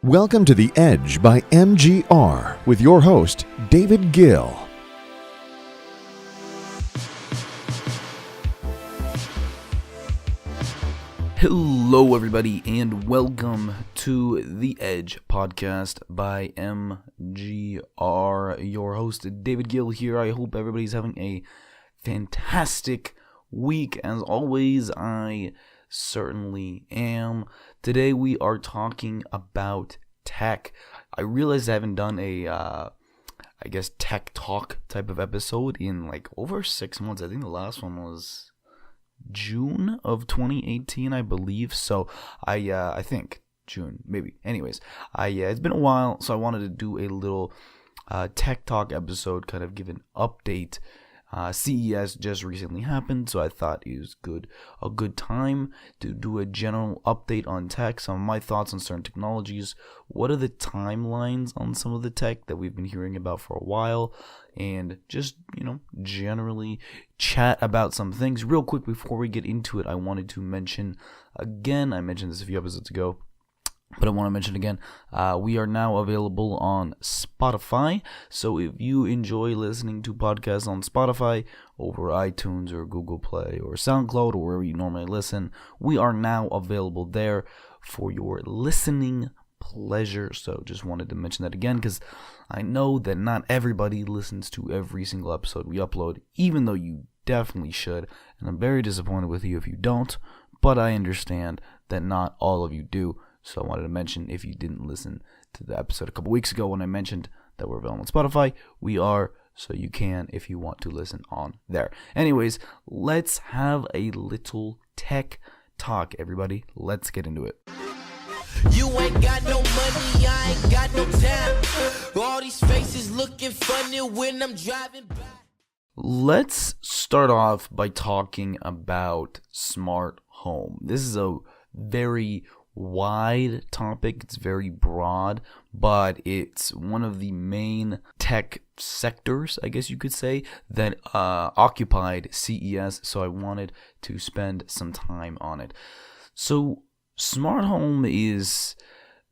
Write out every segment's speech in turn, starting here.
Welcome to The Edge by MGR with your host, David Gill. Hello, everybody, and welcome to The Edge podcast by MGR. Your host, David Gill here. I hope everybody's having a fantastic week. As always, I certainly am. Today we are talking about tech. I realized I haven't done a tech talk type of episode in like over 6 months. I think the last one was June of 2018, I believe. So I think June, maybe. Anyways, it's been a while, so I wanted to do a little tech talk episode, kind of give an update. CES just recently happened, so I thought it was a good time to do a general update on tech, some of my thoughts on certain technologies, what are the timelines on some of the tech that we've been hearing about for a while, and just, generally chat about some things. Real quick, before we get into it, I wanted to mention, again, I mentioned this a few episodes ago, but I want to mention again, we are now available on Spotify. So if you enjoy listening to podcasts on Spotify, over iTunes or Google Play or SoundCloud or wherever you normally listen, we are now available there for your listening pleasure. So just wanted to mention that again, because I know that not everybody listens to every single episode we upload, even though you definitely should. And I'm very disappointed with you if you don't, but I understand that not all of you do. So I wanted to mention, if you didn't listen to the episode a couple weeks ago when I mentioned that we're available on Spotify, we are, so you can if you want to listen on there. Anyways, let's have a little tech talk, everybody. Let's get into it. You ain't got no money, I ain't got no time. All these faces looking funny when I'm driving by. Let's start off by talking about smart home. This is a very wide topic. It's very broad, but it's one of the main tech sectors, I guess you could say, that occupied CES, so I wanted to spend some time on it. So smart home is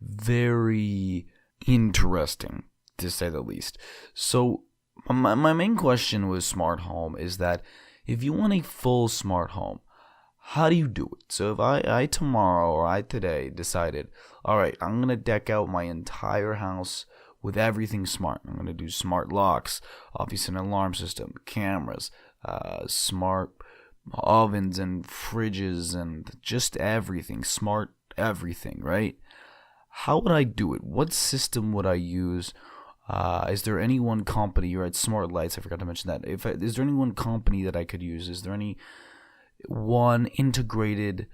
very interesting, to say the least. So my main question with smart home is that if you want a full smart home, how do you do it? So if I tomorrow or I today decided, all right, I'm going to deck out my entire house with everything smart. I'm going to do smart locks, obviously an alarm system, cameras, smart ovens and fridges and just everything, smart everything, right? How would I do it? What system would I use? Is there any one company, right? Smart lights, I forgot to mention that. Is there any one company that I could use? Is there any one integrated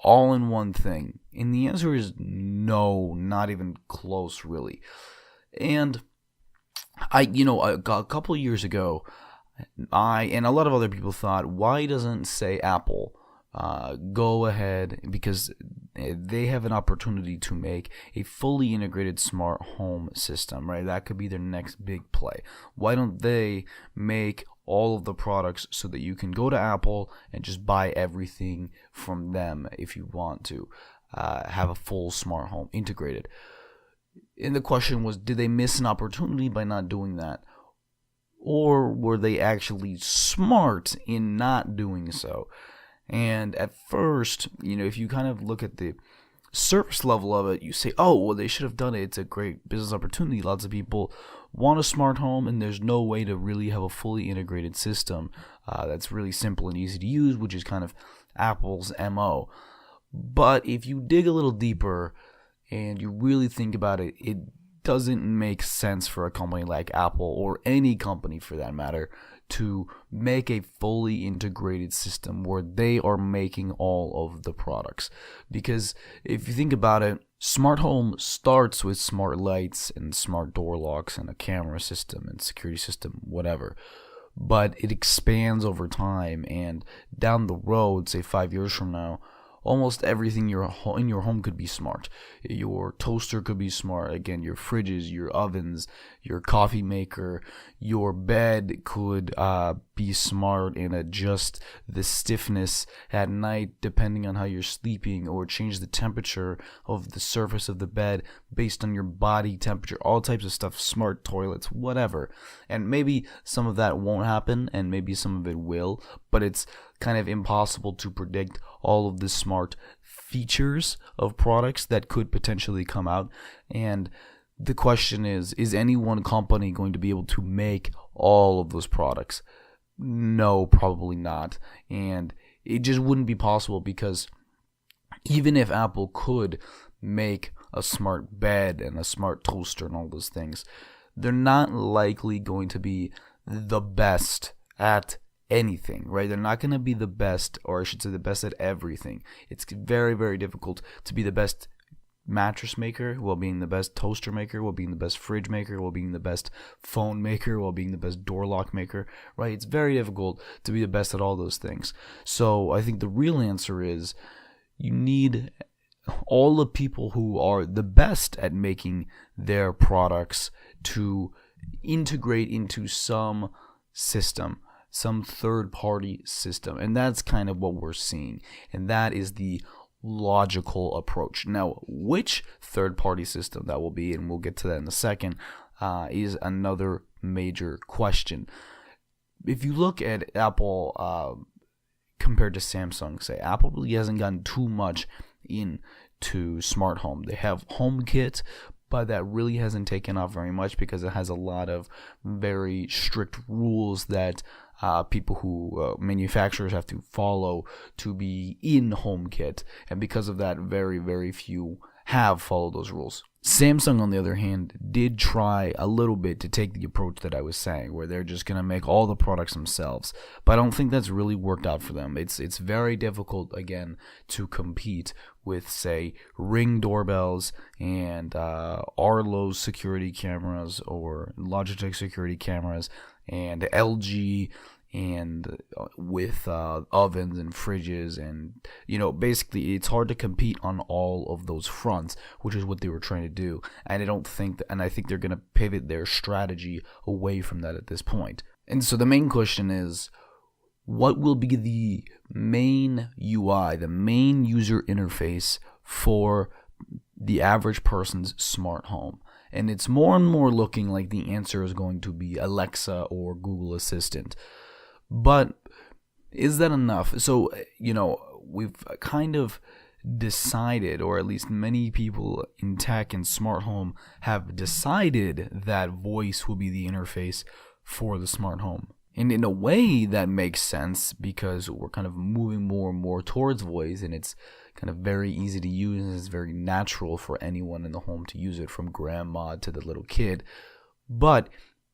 all-in-one thing? And the answer is no, not even close, really. And a couple of years ago, I and a lot of other people thought, why doesn't, say, Apple go ahead, because they have an opportunity to make a fully integrated smart home system, right? That could be their next big play. Why don't they make all of the products so that you can go to Apple and just buy everything from them if you want to have a full smart home integrated? And the question was, did they miss an opportunity by not doing that? Or were they actually smart in not doing so? And at first, if you kind of look at the surface level of it, you say, oh, well, they should have done it. It's a great business opportunity. Lots of people want a smart home, and there's no way to really have a fully integrated system that's really simple and easy to use, which is kind of Apple's MO. But if you dig a little deeper and you really think about it, it doesn't make sense for a company like Apple, or any company for that matter, to make a fully integrated system where they are making all of the products. Because if you think about it, smart home starts with smart lights and smart door locks and a camera system and security system, whatever. But it expands over time, and down the road, say 5 years from now, almost everything in your home could be smart. Your toaster could be smart. Again, your fridges, your ovens, your coffee maker, your bed could be smart and adjust the stiffness at night depending on how you're sleeping, or change the temperature of the surface of the bed based on your body temperature. All types of stuff, smart toilets, whatever. And maybe some of that won't happen, and maybe some of it will, but it's kind of impossible to predict all of the smart features of products that could potentially come out. And the question is any one company going to be able to make all of those products? No, probably not. And it just wouldn't be possible, because even if Apple could make a smart bed and a smart toaster and all those things, they're not likely going to be the best at anything, right? They're not going to be the best, or I should say the best at everything. It's very, very difficult to be the best mattress maker while being the best toaster maker, while being the best fridge maker, while being the best phone maker, while being the best door lock maker, right? It's very difficult to be the best at all those things. So I think the real answer is you need all the people who are the best at making their products to integrate into some system, some third-party system. And that's kind of what we're seeing. And that is the logical approach. Now, which third-party system that will be, and we'll get to that in a second, is another major question. If you look at Apple compared to Samsung, say, Apple really hasn't gotten too much into smart home. They have HomeKit, but that really hasn't taken off very much because it has a lot of very strict rules that people who manufacturers have to follow to be in HomeKit, and because of that, very, very few have followed those rules. Samsung, on the other hand, did try a little bit to take the approach that I was saying, where they're just going to make all the products themselves. But I don't think that's really worked out for them. It's very difficult, again, to compete with, say, Ring doorbells and Arlo's security cameras, or Logitech security cameras, and LG, and with ovens and fridges, and basically it's hard to compete on all of those fronts, which is what they were trying to do. And I think they're going to pivot their strategy away from that at this point. And so the main question is, what will be the main UI, the main user interface for the average person's smart home? And it's more and more looking like the answer is going to be Alexa or Google Assistant. But is that enough? So, we've kind of decided, or at least many people in tech and smart home have decided, that voice will be the interface for the smart home. And in a way that makes sense, because we're kind of moving more and more towards voice, and it's kind of very easy to use, and it's very natural for anyone in the home to use it, from grandma to the little kid. But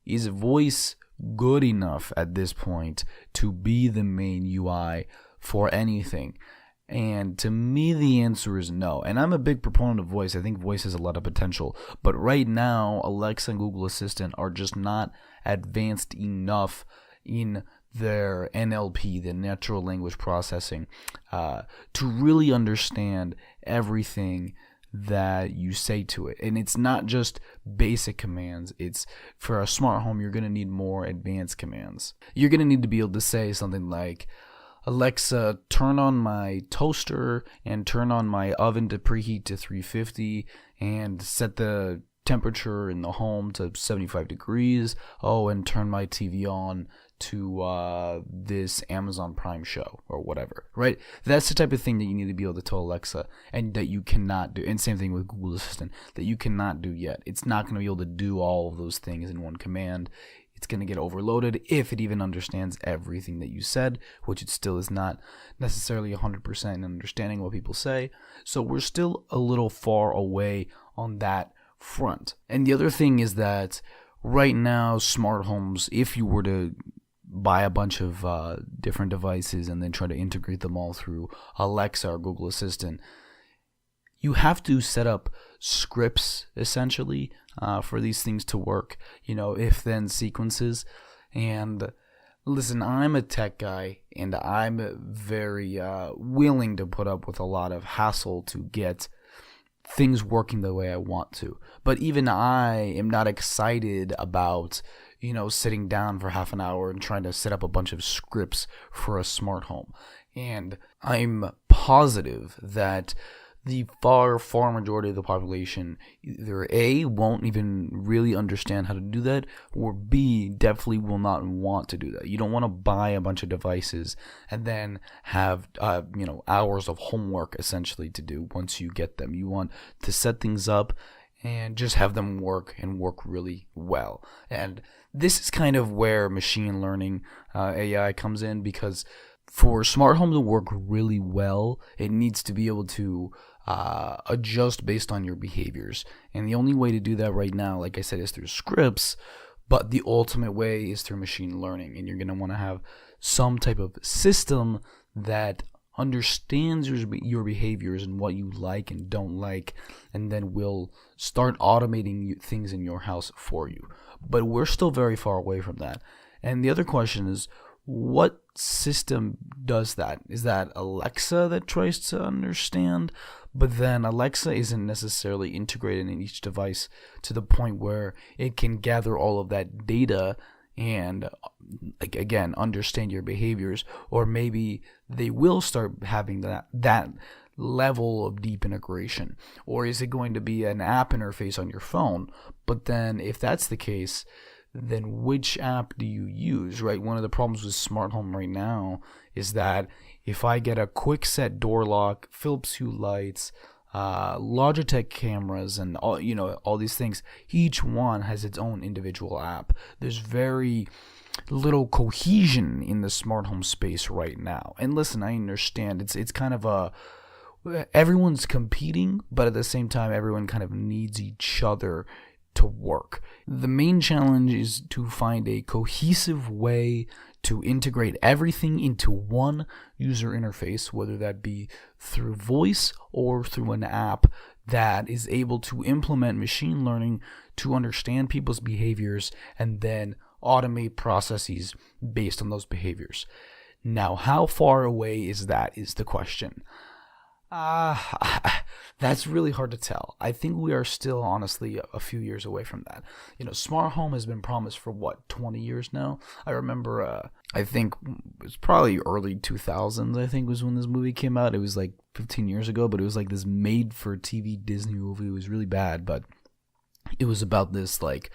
is voice good enough at this point to be the main UI for anything? And to me, the answer is no. And I'm a big proponent of voice. I think voice has a lot of potential. But right now, Alexa and Google Assistant are just not advanced enough in their NLP, the natural language processing, to really understand everything that you say to it. And it's not just basic commands. It's, for a smart home, you're going to need more advanced commands. You're going to need to be able to say something like, Alexa, turn on my toaster and turn on my oven to preheat to 350 and set the temperature in the home to 75 degrees. Oh, and turn my TV on to this Amazon Prime show, or whatever, right? That's the type of thing that you need to be able to tell Alexa, and that you cannot do. And same thing with Google Assistant, that you cannot do yet. It's not going to be able to do all of those things in one command. It's going to get overloaded if it even understands everything that you said, which it still is not necessarily 100% in understanding what people say. So we're still a little far away on that front. And the other thing is that right now, smart homes, if you were to buy a bunch of different devices and then try to integrate them all through Alexa or Google Assistant, you have to set up scripts, essentially, for these things to work, if-then sequences. And Listen, I'm a tech guy, and I'm very willing to put up with a lot of hassle to get things working the way I want to. But even I am not excited about, sitting down for half an hour and trying to set up a bunch of scripts for a smart home. And I'm positive that the far, far majority of the population either A, won't even really understand how to do that, or B, definitely will not want to do that. You don't want to buy a bunch of devices and then have, hours of homework essentially to do once you get them. You want to set things up and just have them work and work really well. And this is kind of where machine learning, AI comes in, because for smart home to work really well, it needs to be able to adjust based on your behaviors. And the only way to do that right now, like I said, is through scripts, but the ultimate way is through machine learning. And you're going to want to have some type of system that understands your behaviors and what you like and don't like, and then will start automating things in your house for you. But we're still very far away from that. And the other question is, what system does that? Is that Alexa that tries to understand? But then Alexa isn't necessarily integrated in each device to the point where it can gather all of that data and, again, understand your behaviors. Or maybe they will start having that level of deep integration. Or is it going to be an app interface on your phone? But then if that's the case, then which app do you use, right? One of the problems with smart home right now is that if I get a quick set door lock, Philips Hue lights, Logitech cameras, and all these things, each one has its own individual app. There's very little cohesion in the smart home space right now. And listen, I understand it's kind of everyone's competing, but at the same time, everyone kind of needs each other to work. The main challenge is to find a cohesive way to integrate everything into one user interface, whether that be through voice or through an app that is able to implement machine learning to understand people's behaviors and then automate processes based on those behaviors. Now, how far away is the question. That's really hard to tell. I think we are still, honestly, a few years away from that. Smart home has been promised for 20 years now? I remember, I think it was probably early 2000s, I think, was when this movie came out. It was like 15 years ago, but it was like this made-for-TV Disney movie. It was really bad, but it was about this, like,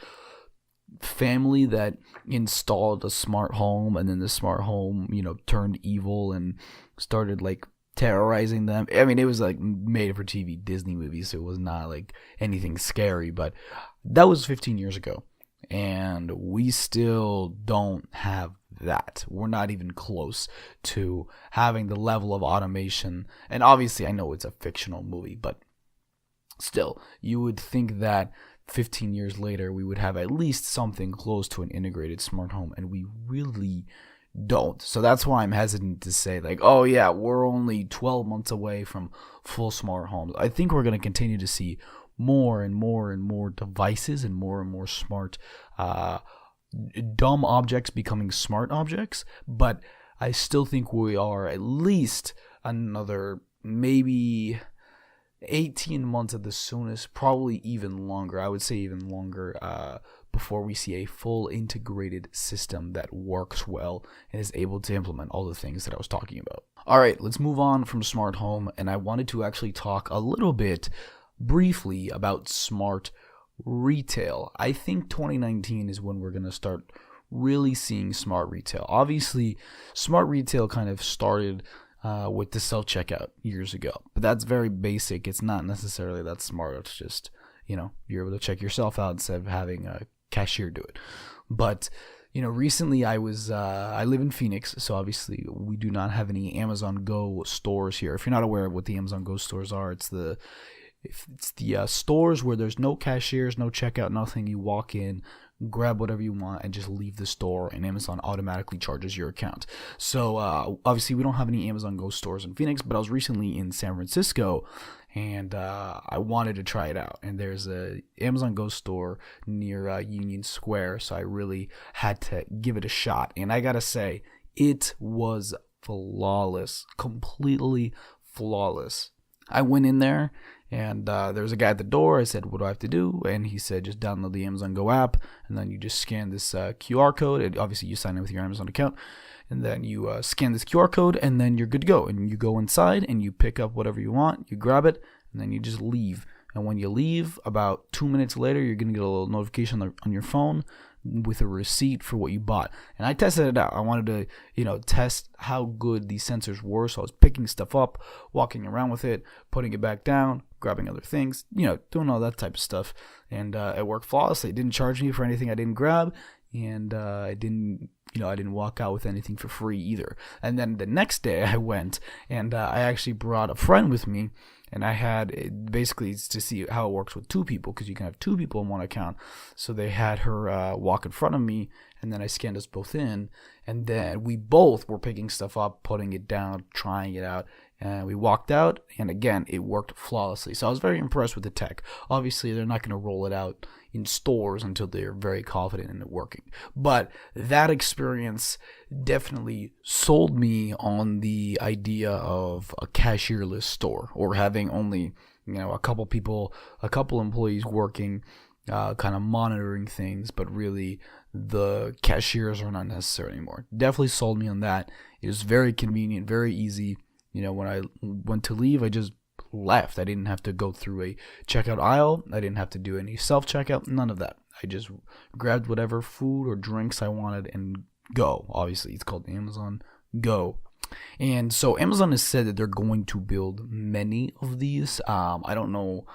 family that installed a smart home, and then the smart home, turned evil and started, like, terrorizing them. I mean, it was like made for TV Disney movie, so it was not like anything scary, but that was 15 years ago, and we still don't have that. We're not even close to having the level of automation. And obviously I know it's a fictional movie, but still, you would think that 15 years later we would have at least something close to an integrated smart home, and we really don't. So that's why I'm hesitant to say, like, oh yeah, we're only 12 months away from full smart homes. I think we're going to continue to see more and more and more devices and more smart dumb objects becoming smart objects, but I still think we are at least another maybe 18 months at the soonest, probably even longer. I would say even longer, before we see a full integrated system that works well and is able to implement all the things that I was talking about. All right, let's move on from smart home, and I wanted to actually talk a little bit briefly about smart retail. I think 2019 is when we're going to start really seeing smart retail. Obviously, smart retail kind of started with the self-checkout years ago, but that's very basic. It's not necessarily that smart. It's just, you're able to check yourself out instead of having a cashier do it. But recently I live in Phoenix, so obviously we do not have any Amazon Go stores here. If you're not aware of what the Amazon Go stores are, it's the stores where there's no cashiers, no checkout, nothing. You walk in, grab whatever you want, and just leave the store, and Amazon automatically charges your account. So obviously we don't have any Amazon Go stores in Phoenix, but I was recently in San Francisco, and I wanted to try it out. And there's a Amazon Go store near Union Square, so I really had to give it a shot. And I gotta say, it was flawless, completely flawless. I went in there, and there was a guy at the door. I said, what do I have to do? And he said, just download the Amazon Go app, and then you just scan this QR code. And obviously, you sign in with your Amazon account, and then you scan this QR code, and then you're good to go. And you go inside, and you pick up whatever you want. You grab it, and then you just leave. And when you leave, about 2 minutes later, you're going to get a little notification on your phone with a receipt for what you bought. And I tested it out. I wanted to, test how good these sensors were. So I was picking stuff up, walking around with it, putting it back down, grabbing other things, doing all that type of stuff. And it worked flawlessly. It didn't charge me for anything I didn't grab. And I didn't walk out with anything for free either. And then the next day I went, and I actually brought a friend with me. And I had, basically, to see how it works with two people, because you can have two people in one account. So they had her walk in front of me, and then I scanned us both in. And then we both were picking stuff up, putting it down, trying it out. And we walked out, and again, it worked flawlessly. So I was very impressed with the tech. Obviously, they're not going to roll it out in stores until they're very confident in it working. But that experience definitely sold me on the idea of a cashierless store, or having only, a couple employees working, kind of monitoring things, but really the cashiers are not necessary anymore. Definitely sold me on that. It was very convenient, very easy. When I went to leave, I just left. I didn't have to go through a checkout aisle. I didn't have to do any self-checkout, none of that. I just grabbed whatever food or drinks I wanted and go. Obviously, it's called Amazon Go. And so Amazon has said that they're going to build many of these. I don't know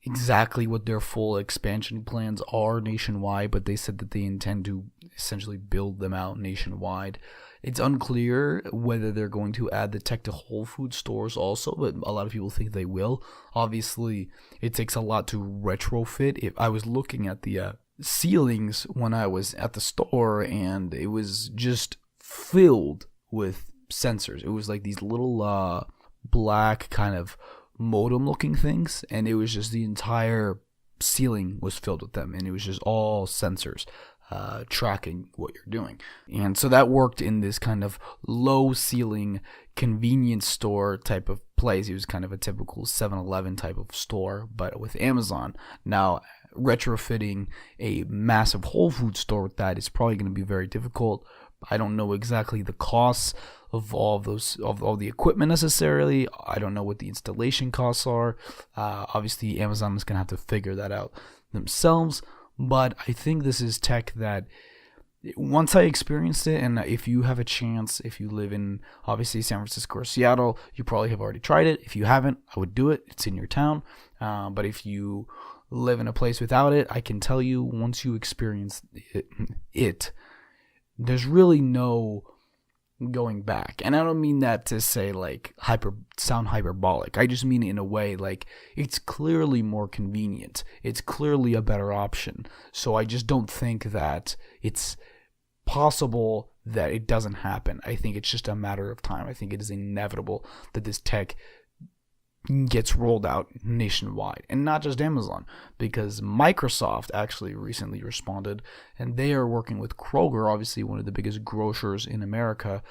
exactly what their full expansion plans are nationwide, but they said that they intend to essentially build them out nationwide. It's unclear whether they're going to add the tech to Whole Food stores also, but a lot of people think they will. Obviously, it takes a lot to retrofit. If I was looking at the ceilings when I was at the store, and it was just filled with sensors. It was like these little black kind of modem looking things, and it was just the entire ceiling was filled with them, and it was just all sensors tracking what you're doing. And so that worked in this kind of low ceiling convenience store type of place. It was kind of a typical 7-Eleven type of store, but with Amazon. Now, retrofitting a massive Whole Food store with that is probably going to be very difficult. I don't know exactly the costs of all the equipment necessarily. I don't know what the installation costs are. Obviously, Amazon is going to have to figure that out themselves. But I think this is tech that once I experienced it, and if you have a chance, if you live in obviously San Francisco or Seattle, you probably have already tried it. If you haven't, I would do it. It's in your town. But if you live in a place without it, I can tell you once you experience it, there's really no going back. And I don't mean that to say like sound hyperbolic. I just mean it in a way like it's clearly more convenient. It's clearly a better option. So I just don't think that it's possible that it doesn't happen. I think it's just a matter of time. I think it is inevitable that this tech gets rolled out nationwide, and not just Amazon, because Microsoft actually recently responded, and they are working with Kroger, obviously one of the biggest grocers in America,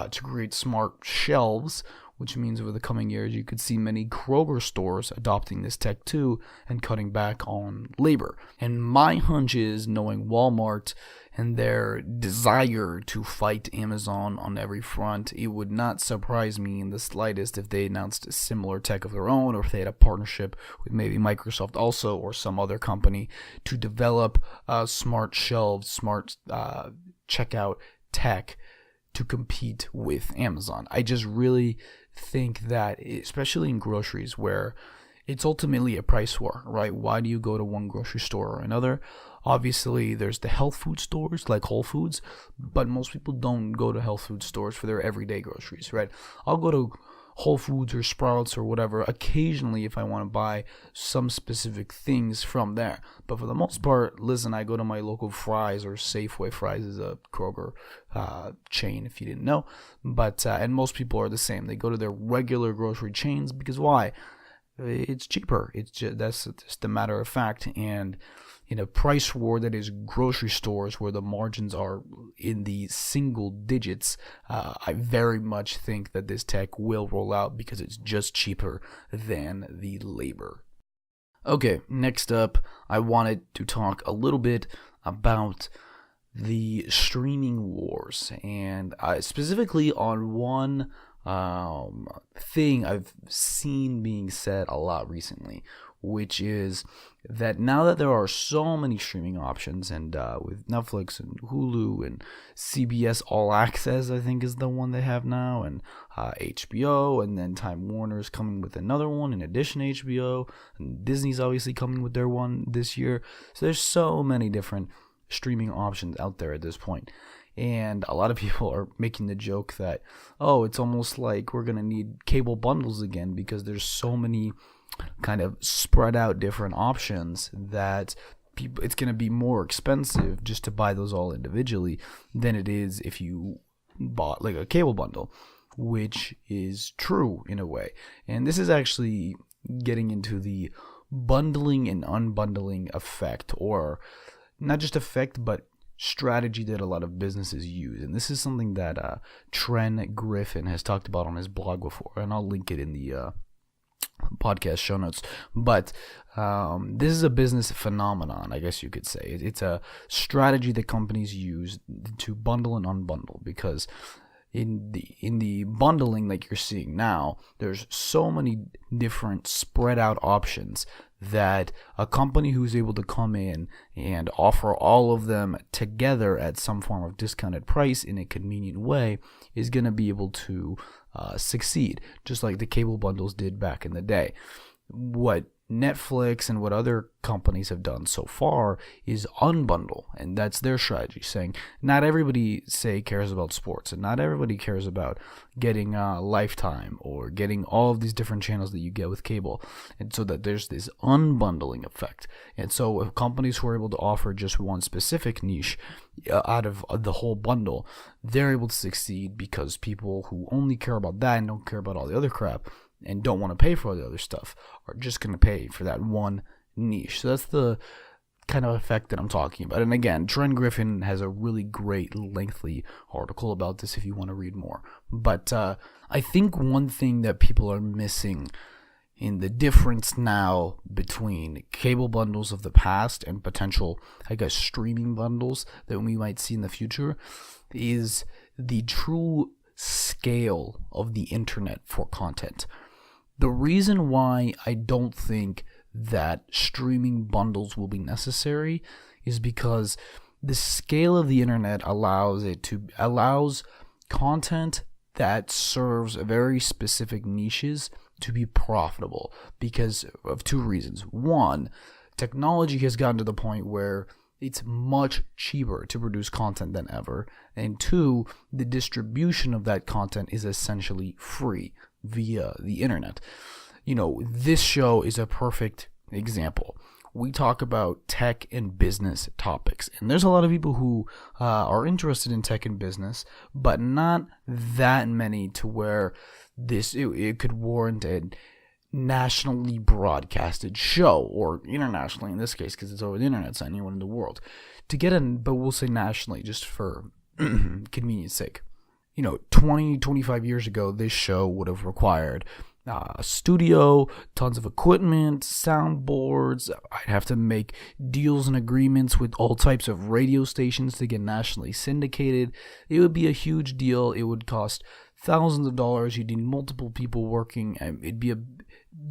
to create smart shelves, which means over the coming years you could see many Kroger stores adopting this tech too and cutting back on labor. And my hunch is, knowing Walmart and their desire to fight Amazon on every front, it would not surprise me in the slightest if they announced a similar tech of their own, or if they had a partnership with maybe Microsoft also, or some other company to develop smart shelves, smart checkout tech to compete with Amazon. I just really think that, especially in groceries where it's ultimately a price war, right? Why do you go to one grocery store or another? Obviously, there's the health food stores like Whole Foods, but most people don't go to health food stores for their everyday groceries, right? I'll go to Whole Foods or Sprouts or whatever, occasionally if I want to buy some specific things from there. But for the most part, listen, I go to my local Fry's, or Safeway. Fry's is a Kroger chain, if you didn't know. But and most people are the same. They go to their regular grocery chains because why? It's cheaper. That's just a matter of fact. And in a price war that is grocery stores where the margins are in the single digits, I very much think that this tech will roll out because it's just cheaper than the labor. Okay, next up, I wanted to talk a little bit about the streaming wars, and specifically on one thing I've seen being said a lot recently, which is that now that there are so many streaming options, and with Netflix and Hulu and CBS All Access, I think is the one they have now, and HBO, and then Time Warner's coming with another one in addition to HBO, and Disney's obviously coming with their one this year. So there's so many different streaming options out there at this point. And a lot of people are making the joke that, oh, it's almost like we're going to need cable bundles again because there's so many kind of spread out different options that it's going to be more expensive just to buy those all individually than it is if you bought like a cable bundle, which is true in a way. And this is actually getting into the bundling and unbundling effect, or not just effect, but strategy that a lot of businesses use. And this is something that Trent Griffin has talked about on his blog before, and I'll link it in the podcast show notes. But this is a business phenomenon, I guess you could say. It's a strategy that companies use to bundle and unbundle, because in the bundling like you're seeing now, there's so many different spread out options that a company who's able to come in and offer all of them together at some form of discounted price in a convenient way is going to be able to succeed, just like the cable bundles did back in the day. What Netflix and what other companies have done so far is unbundle, and that's their strategy, saying not everybody cares about sports, and not everybody cares about getting Lifetime or getting all of these different channels that you get with cable, and so that there's this unbundling effect. And so if companies who are able to offer just one specific niche out of the whole bundle, they're able to succeed because people who only care about that and don't care about all the other crap and don't want to pay for all the other stuff are just going to pay for that one niche. So that's the kind of effect that I'm talking about. And again, Trent Griffin has a really great lengthy article about this if you want to read more. But I think one thing that people are missing in the difference now between cable bundles of the past and potential, I guess, streaming bundles that we might see in the future is the true scale of the internet for content. The reason why I don't think that streaming bundles will be necessary is because the scale of the internet allows content that serves very specific niches to be profitable because of two reasons. One, technology has gotten to the point where it's much cheaper to produce content than ever. And two, the distribution of that content is essentially free via the internet. You know, this show is a perfect example. We talk about tech and business topics, and there's a lot of people who are interested in tech and business, but not that many to where it could warrant a nationally broadcasted show, or internationally in this case, because it's over the internet, so anyone in the world to get in. But we'll say nationally just for convenience sake. 25 years ago, this show would have required a studio, tons of equipment, soundboards. I'd have to make deals and agreements with all types of radio stations to get nationally syndicated. It would be a huge deal. It would cost thousands of dollars. You'd need multiple people working. It'd be a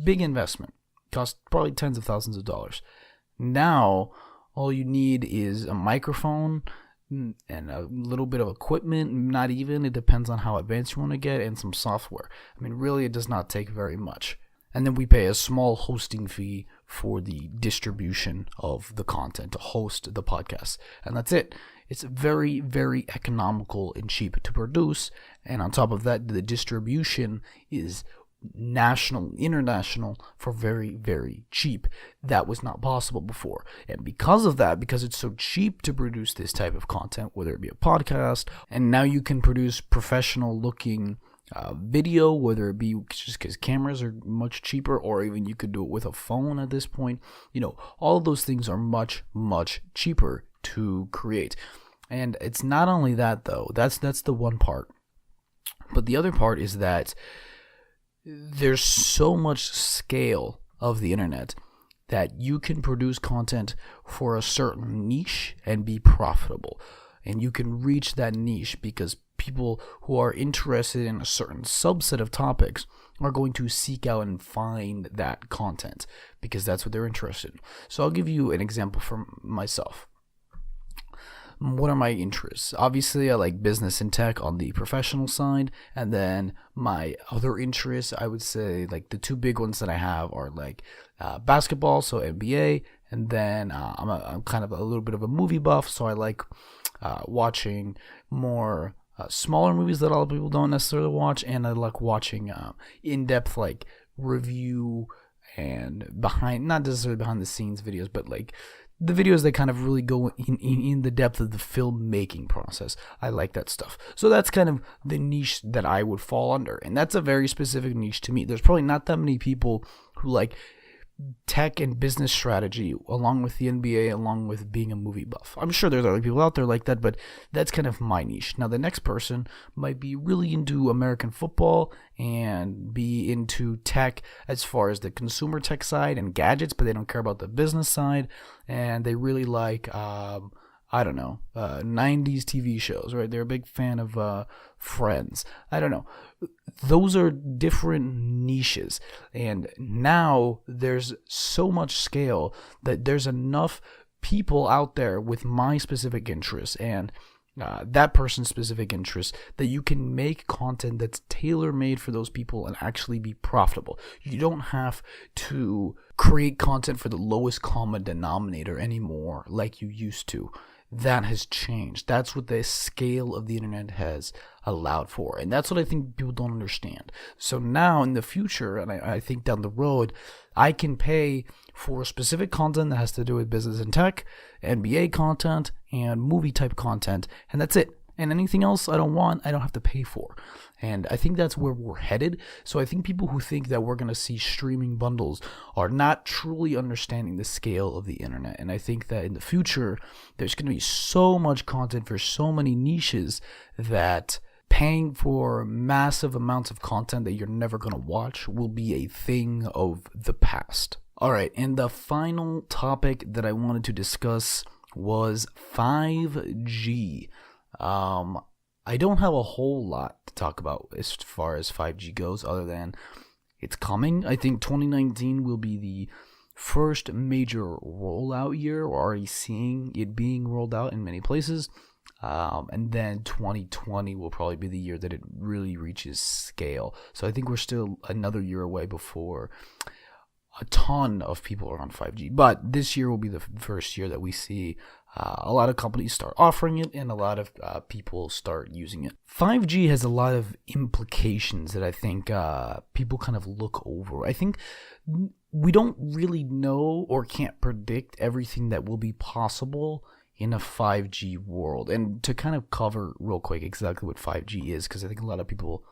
big investment. Cost probably tens of thousands of dollars. Now, all you need is a microphone and a little bit of equipment, not even, it depends on how advanced you want to get, and some software. I mean, really, it does not take very much. And then we pay a small hosting fee for the distribution of the content to host the podcast. And that's it. It's very, very economical and cheap to produce. And on top of that, the distribution is national, international for very, very cheap. That was not possible before. And because of that, because it's so cheap to produce this type of content, whether it be a podcast, and now you can produce professional looking video, whether it be just because cameras are much cheaper, or even you could do it with a phone at this point. All of those things are much, much cheaper to create. And it's not only that, though. That's the one part. But the other part is that there's so much scale of the internet that you can produce content for a certain niche and be profitable. And you can reach that niche because people who are interested in a certain subset of topics are going to seek out and find that content because that's what they're interested in. So I'll give you an example from myself. What are my interests? Obviously, I like business and tech on the professional side, and then my other interests, I would say, like the two big ones that I have are like basketball, so NBA, and then I'm kind of a little bit of a movie buff, so I like watching more smaller movies that a lot of people don't necessarily watch, and I like watching in-depth like review and not necessarily behind the scenes videos, but like the videos that kind of really go in the depth of the filmmaking process. I like that stuff. So that's kind of the niche that I would fall under. And that's a very specific niche to me. There's probably not that many people who like tech and business strategy along with the NBA, along with being a movie buff. I'm sure there's other people out there like that, but that's kind of my niche. Now the next person might be really into American football and be into tech as far as the consumer tech side and gadgets, but they don't care about the business side, and they really like 90s TV shows, right? They're a big fan of Friends. I don't know. Those are different niches. And now there's so much scale that there's enough people out there with my specific interests and that person's specific interests that you can make content that's tailor-made for those people and actually be profitable. You don't have to create content for the lowest common denominator anymore like you used to. That has changed. That's what the scale of the internet has allowed for. And that's what I think people don't understand. So now in the future, and I think down the road, I can pay for specific content that has to do with business and tech, NBA content, and movie type content, and that's it. And anything else I don't have to pay for. And I think that's where we're headed. So I think people who think that we're going to see streaming bundles are not truly understanding the scale of the internet. And I think that in the future, there's going to be so much content for so many niches that paying for massive amounts of content that you're never going to watch will be a thing of the past. All right, and the final topic that I wanted to discuss was 5G. I don't have a whole lot to talk about as far as 5G goes, other than it's coming. I think 2019 will be the first major rollout year. We're already seeing it being rolled out in many places. And then 2020 will probably be the year that it really reaches scale. So I think we're still another year away before a ton of people are on 5G. But this year will be the first year that we see a lot of companies start offering it and a lot of people start using it. 5G has a lot of implications that I think people kind of look over. I think we don't really know or can't predict everything that will be possible in a 5G world. And to kind of cover real quick exactly what 5G is, because I think a lot of people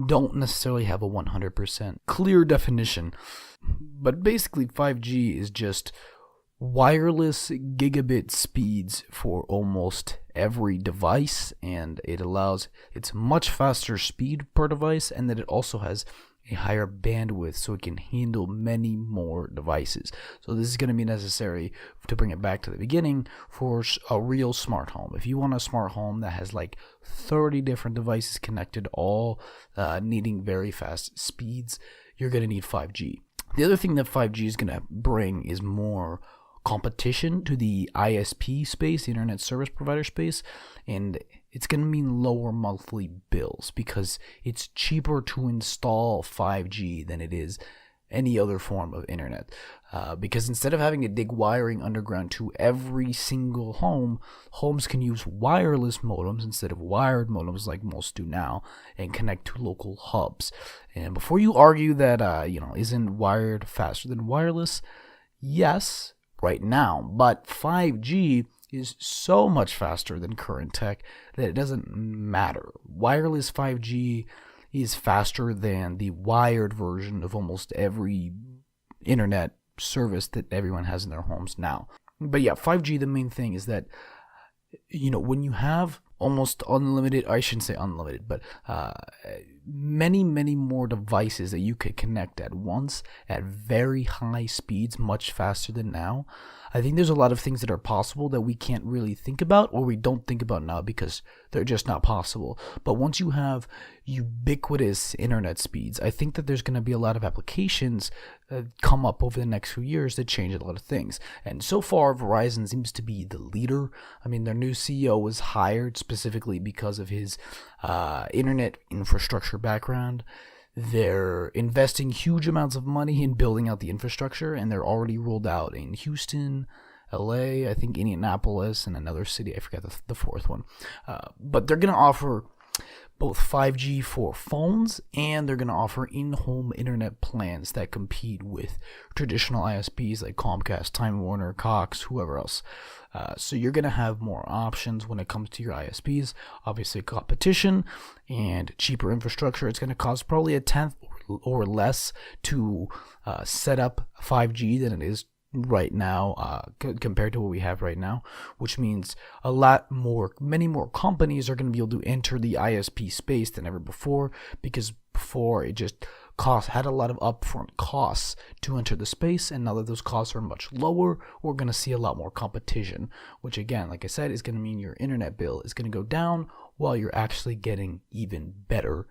don't necessarily have a 100% clear definition. But basically 5G is just wireless gigabit speeds for almost every device, and it's much faster speed per device, and that it also has a higher bandwidth so it can handle many more devices. So this is going to be necessary, to bring it back to the beginning, for a real smart home. If you want a smart home that has like 30 different devices connected, all needing very fast speeds, you're going to need 5G. The other thing that 5G is going to bring is more competition to the ISP space, the internet service provider space, and it's going to mean lower monthly bills because it's cheaper to install 5G than it is any other form of internet. Because instead of having to dig wiring underground to every single home, homes can use wireless modems instead of wired modems like most do now, and connect to local hubs. And before you argue that, isn't wired faster than wireless? Yes, right now, but 5G is so much faster than current tech that it doesn't matter. Wireless 5G is faster than the wired version of almost every internet service that everyone has in their homes now. But yeah, 5G, the main thing is that, when you have almost unlimited, I shouldn't say unlimited, but many more devices that you could connect at once at very high speeds, much faster than now, I think there's a lot of things that are possible that we can't really think about, or we don't think about now because they're just not possible. But once you have ubiquitous internet speeds, I think that there's going to be a lot of applications come up over the next few years that change a lot of things. And so far, Verizon seems to be the leader. I mean, their new CEO was hired specifically because of his internet infrastructure background. They're investing huge amounts of money in building out the infrastructure, and they're already rolled out in Houston, LA, I think Indianapolis, and another city. I forgot the fourth one. But they're going to offer both 5G for phones, and they're going to offer in-home internet plans that compete with traditional ISPs like Comcast, Time Warner, Cox, whoever else. So you're going to have more options when it comes to your ISPs. Obviously, competition and cheaper infrastructure. It's going to cost probably a tenth or less to set up 5G than it is right now, compared to what we have right now, which means many more companies are going to be able to enter the ISP space than ever before, because before it just had a lot of upfront costs to enter the space, and now that those costs are much lower, we're going to see a lot more competition, which again, like I said, is going to mean your internet bill is going to go down while you're actually getting even better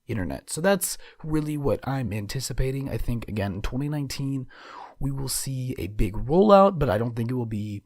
internet. So that's really what I'm anticipating. I think, again, in 2019, we will see a big rollout, but I don't think it will be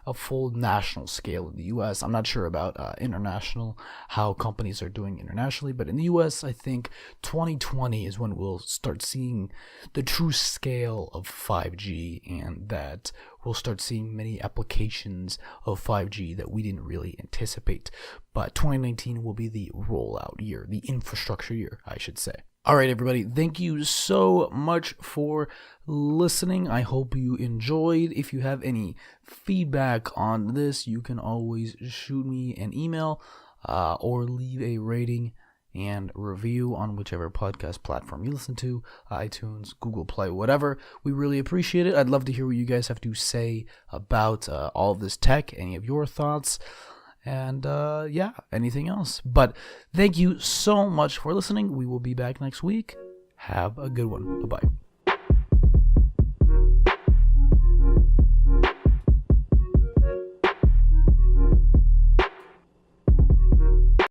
a full national scale in the U.S. I'm not sure about international, how companies are doing internationally, but in the U.S., I think 2020 is when we'll start seeing the true scale of 5G, and that we'll start seeing many applications of 5G that we didn't really anticipate. But 2019 will be the rollout year, the infrastructure year, I should say. All right, everybody, thank you so much for listening. I hope you enjoyed. If you have any feedback on this, you can always shoot me an email or leave a rating and review on whichever podcast platform you listen to, iTunes, Google Play, whatever. We really appreciate it. I'd love to hear what you guys have to say about all of this tech, any of your thoughts, and anything else. But thank you so much for listening. We will be back next week. Have a good one. Bye-bye.